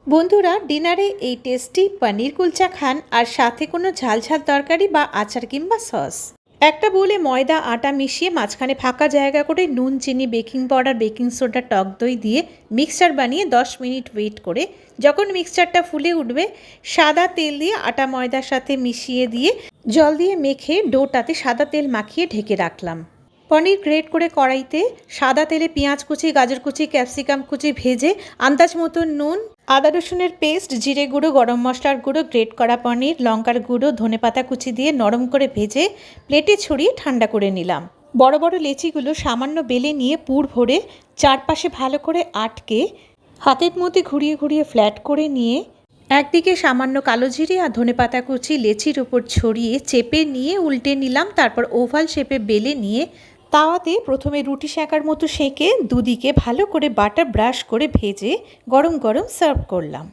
বন্ধুরা ডিনারে এই টেস্টি পনির কুলচা খান আর সাথে কোনো ঝাল ঝাল তরকারি বা আচার কিংবা সস। একটা বোলে ময়দা আটা মিশিয়ে মাঝখানে ফাঁকা জায়গা করে নুন চিনি বেকিং পাউডার বেকিং সোডা টক দই দিয়ে মিক্সচার বানিয়ে 10 মিনিট ওয়েট করে যখন মিক্সচারটা ফুলে উঠবে সাদা তেল দিয়ে আটা ময়দার সাথে মিশিয়ে দিয়ে জল দিয়ে মেখে ডোটাতে সাদা তেল মাখিয়ে ঢেকে রাখলাম। পনির গ্রেট করে কড়াইতে সাদা তেলে পেঁয়াজ কুচি গাজর কুচি ক্যাপসিকাম কুচি ভেজে আন্দাজ মতো নুন আদা রসুনের পেস্ট জিরে গুঁড়ো গরম মশলার গুঁড়ো গ্রেট করা পনির লঙ্কার গুঁড়ো ধনেপাতা কুচি দিয়ে নরম করে ভেজে প্লেটে ছড়িয়ে ঠান্ডা করে নিলাম। বড় বড় লেচিগুলো সামান্য বেলে নিয়ে পুর ভরে চারপাশে ভালো করে আটকে হাতের মধ্যে ঘুরিয়ে ঘুরিয়ে ফ্ল্যাট করে নিয়ে একদিকে সামান্য কালো জিরে আর ধনেপাতা কুচি লেচির উপর ছড়িয়ে চেপে নিয়ে উল্টে নিলাম। তারপর ওভাল শেপে বেলে নিয়ে তাওয়াতে প্রথমে রুটি সেঁকার মতো সেঁকে দুদিকে ভালো করে বাটার ব্রাশ করে ভেজে গরম গরম সার্ভ করলাম।